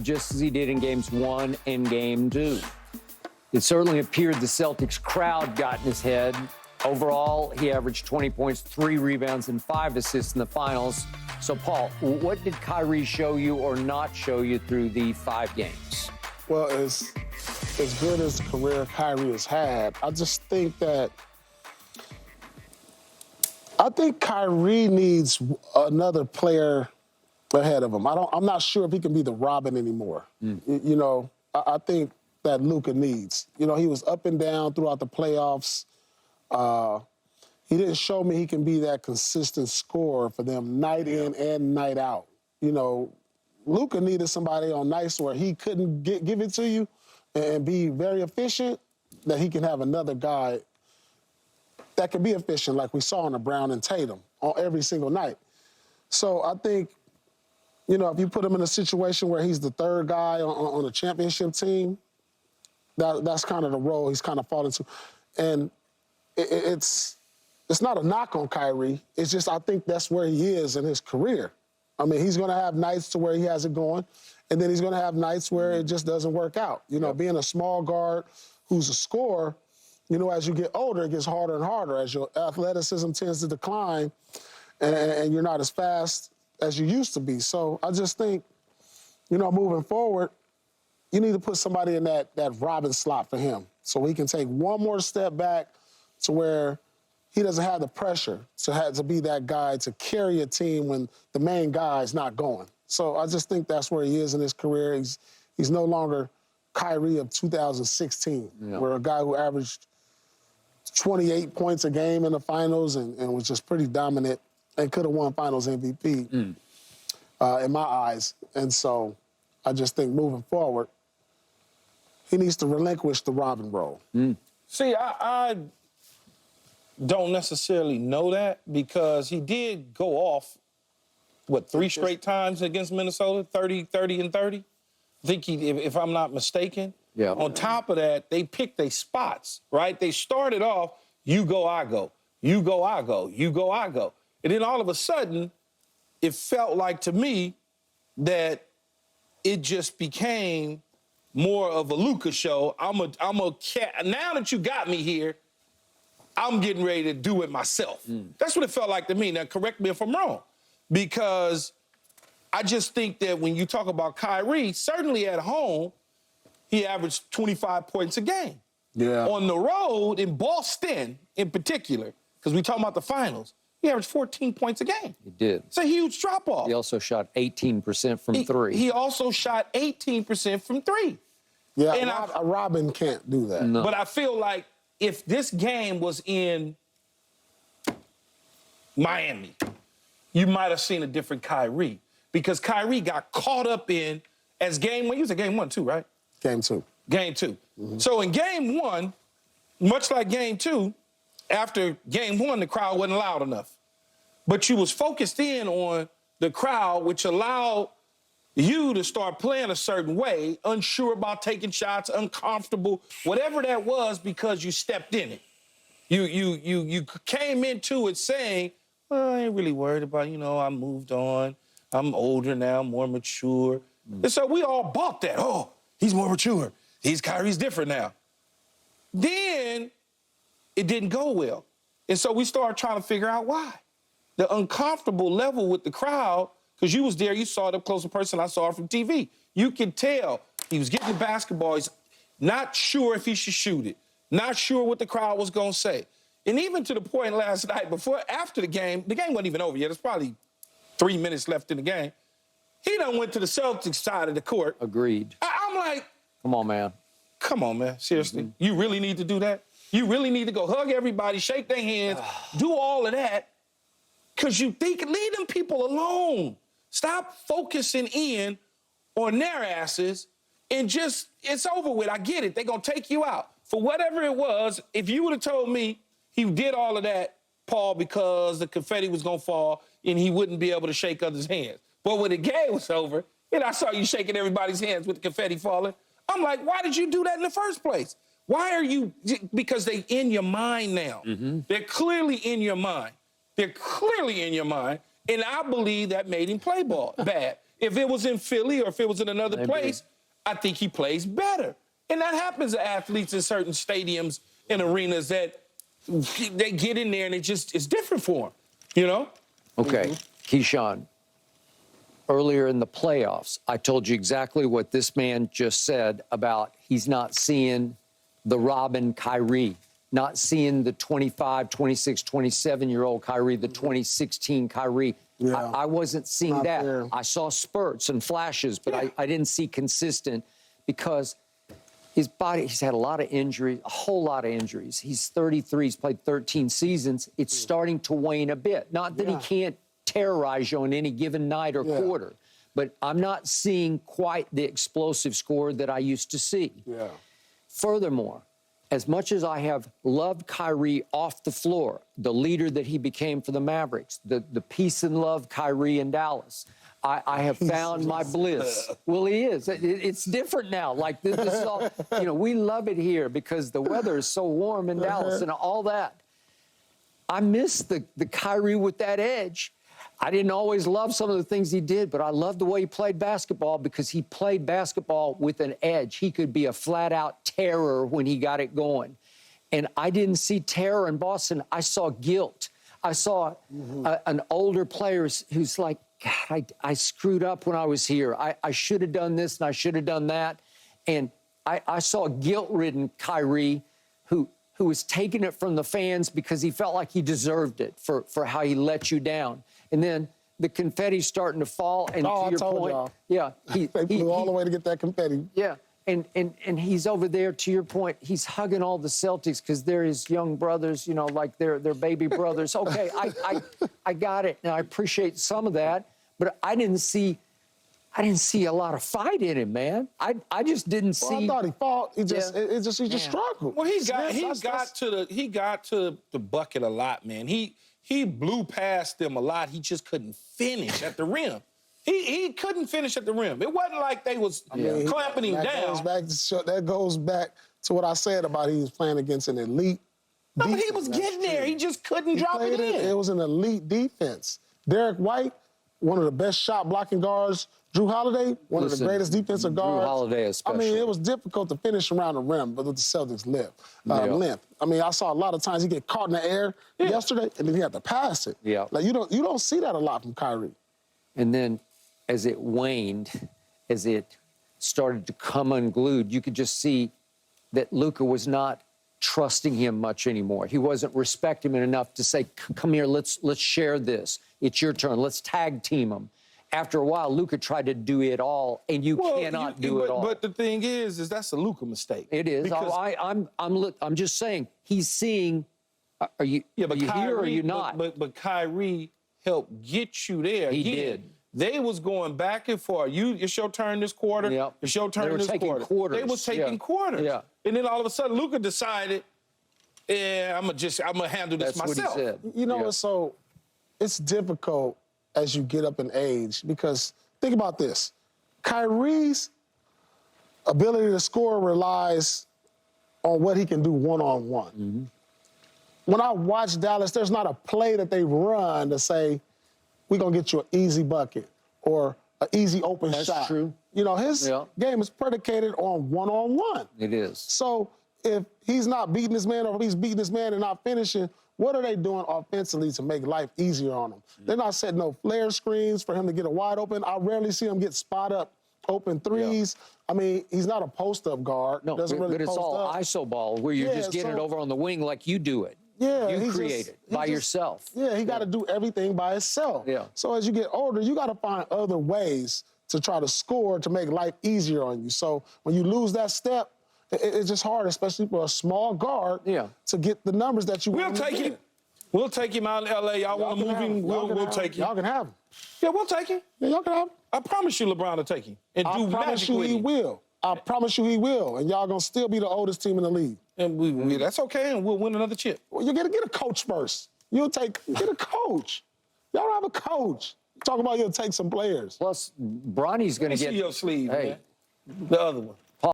just as he did in games 1 and game 2. It certainly appeared the Celtics crowd got in his head. Overall, he averaged 20 points, 3 rebounds, and 5 assists in the finals. So, Paul, what did Kyrie show you or not show you through the 5 games? Well, as good as career Kyrie has had, I just think that Kyrie needs another player ahead of him. I'm not sure if he can be the Robin anymore. You know, I think that Luka needs. You know, he was up and down throughout the playoffs. He didn't show me he can be that consistent scorer for them night in and night out. You know, Luka needed somebody on nights where he couldn't give it to you and be very efficient, that he can have another guy that can be efficient like we saw in the Brown and Tatum on every single night. So I think, you know, if you put him in a situation where he's the third guy on a championship team, that's kind of the role he's kind of fallen into. And it's not a knock on Kyrie. It's just I think that's where he is in his career. I mean, he's going to have nights to where he has it going, and then he's going to have nights where it just doesn't work out. You know, being a small guard who's a scorer, you know, as you get older, it gets harder and harder as your athleticism tends to decline and you're not as fast as you used to be. So I just think, you know, moving forward, you need to put somebody in that Robin slot for him so he can take one more step back to where he doesn't have the pressure to be that guy to carry a team when the main guy is not going. So I just think that's where he is in his career. He's no longer Kyrie of 2016, where a guy who averaged 28 points a game in the finals and was just pretty dominant and could have won finals MVP in my eyes. And so I just think moving forward, he needs to relinquish the Robin role. See, I don't necessarily know that because he did go off, 3 straight times against Minnesota, 30, 30, and 30? I think if I'm not mistaken. Yeah. On top of that, they picked their spots, right? They started off, you go, I go. You go, I go. You go, I go. And then all of a sudden, it felt like to me that it just became more of a Luka show. Now that you got me here, I'm getting ready to do it myself. That's what it felt like to me. Now, correct me if I'm wrong, because I just think that when you talk about Kyrie, certainly at home, he averaged 25 points a game. Yeah. On the road, in Boston in particular, because we talking about the finals, he averaged 14 points a game. He did. It's a huge drop-off. He also shot 18% from 3. He also shot 18% from 3. Yeah, and Robin can't do that. No. But I feel like if this game was in Miami, you might have seen a different Kyrie, because Kyrie got caught up in, as game 1, you said game 1 too, right? Game 2. Game 2. So in game 1, much like game 2, after game 1, the crowd wasn't loud enough. But you was focused in on the crowd, which allowed you to start playing a certain way, unsure about taking shots, uncomfortable, whatever that was, because you stepped in it. You came into it saying, well, I ain't really worried about, I moved on. I'm older now, more mature. And so we all bought that. Oh, he's more mature. Kyrie's different now. Then it didn't go well. And so we started trying to figure out why. The uncomfortable level with the crowd, because you was there, you saw it up close in person, I saw it from TV. You could tell he was getting the basketball, he's not sure if he should shoot it, not sure what the crowd was going to say. And even to the point last night, after the game wasn't even over yet, there's probably 3 minutes left in the game, he done went to the Celtics side of the court. Agreed. I'm like, Come on, man. Seriously? You really need to do that? You really need to go hug everybody, shake their hands, do all of that, because you think, leave them people alone. Stop focusing in on their asses and just, it's over with. I get it. They're going to take you out. For whatever it was, if you would have told me he did all of that, Paul, because the confetti was going to fall and he wouldn't be able to shake others' hands. But when the game was over, and I saw you shaking everybody's hands with the confetti falling, I'm like, why did you do that in the first place? Why are you, because they in your mind now. They're clearly in your mind. And I believe that made him play ball bad. If it was in Philly or if it was in another place, I think he plays better. And that happens to athletes in certain stadiums and arenas that they get in there and it's different for them, you know? Okay, Keyshawn, earlier in the playoffs, I told you exactly what this man just said about he's not seeing the Robin Kyrie, not seeing the 25, 26, 27-year-old Kyrie, the 2016 Kyrie. Yeah. I wasn't seeing Not that. there. I saw spurts and flashes, but I didn't see consistent because his body, he's had a lot of injuries, a whole lot of injuries. He's 33, he's played 13 seasons. It's starting to wane a bit. Not that he can't terrorize you on any given night or quarter, but I'm not seeing quite the explosive score that I used to see. Yeah. Furthermore, as much as I have loved Kyrie off the floor, the leader that he became for the Mavericks, the peace and love Kyrie in Dallas, I have found my bliss. Well, he is. It's different now. Like, this is all, you know, we love it here because the weather is so warm in Dallas and all that. I miss the Kyrie with that edge. I didn't always love some of the things he did, but I loved the way he played basketball because he played basketball with an edge. He could be a flat-out terror when he got it going. And I didn't see terror in Boston. I saw guilt. I saw an older player who's like, God, I screwed up when I was here. I should have done this and I should have done that. And I saw a guilt-ridden Kyrie who was taking it from the fans because he felt like he deserved it for how he let you down. And then the confetti's starting to fall. And to your point, they flew all the way to get that confetti. Yeah, and he's over there. To your point, he's hugging all the Celtics because they're his young brothers. You know, like they're baby brothers. Okay, I got it, and I appreciate some of that. But I didn't see a lot of fight in him, man. I just didn't see. I thought he fought. He just he just struggled. Well, he got to the bucket a lot, man. He blew past them a lot. He just couldn't finish at the rim. He couldn't finish at the rim. It wasn't like they was clamping him down. That goes back to what I said about he was playing against an elite. No, but he was getting there. He just couldn't drop it in. It was an elite defense. Derek White, one of the best shot blocking guards. Drew Holiday, one of the greatest defensive guards. Drew Holiday especially. I mean, it was difficult to finish around the rim, but with the Celtics length. I mean, I saw a lot of times he get caught in the air yesterday, and then he had to pass it. Yeah. Like you don't see that a lot from Kyrie. And then as it waned, as it started to come unglued, you could just see that Luka was not trusting him much anymore. He wasn't respecting him enough to say, come here, let's share this. It's your turn. Let's tag team him. After a while, Luka tried to do it all, and you cannot do it all. But the thing is that's a Luka mistake. It is. I'm just saying he's seeing. Are you here or are you not? But Kyrie helped get you there. He did. They was going back and forth. It's your turn this quarter. Yep. It's your turn this quarter. Quarters. They was taking quarters. Yeah. And then all of a sudden, Luka decided, I'm gonna handle this That's myself. what he said. You know, it's difficult as you get up in age because think about this. Kyrie's ability to score relies on what he can do one-on-one. Mm-hmm. When I watch Dallas, there's not a play that they run to say, we're going to get you an easy bucket or an easy open shot. That's true. You know, his game is predicated on one-on-one. It is. So if he's not beating this man or if he's beating this man and not finishing, what are they doing offensively to make life easier on him? They're not setting no flare screens for him to get a wide open. I rarely see him get spot-up open threes. I mean, he's not a post-up guard. No, Doesn't really but it's post all up. iso ball where you're just getting it over on the wing like you do it. Yeah, you create it by yourself. Yeah, he got to do everything by himself. Yeah. So as you get older, you got to find other ways to try to score to make life easier on you. So when you lose that step, it's just hard, especially for a small guard, to get the numbers that you want. We'll take him. We'll take him out in L.A. Y'all want to move him? We'll take him. Y'all can have him. Yeah, we'll take him. Yeah, y'all can have him. I promise you LeBron will take him and do promise magic you with he him. will. I promise you he will. And y'all going to still be the oldest team in the league. And that's okay, and we'll win another chip. Well, you got to get a coach first. Get a coach. Y'all don't have a coach. Talk about you'll take some players. Plus, Bronny's going to get. See your sleeve, man. The other one.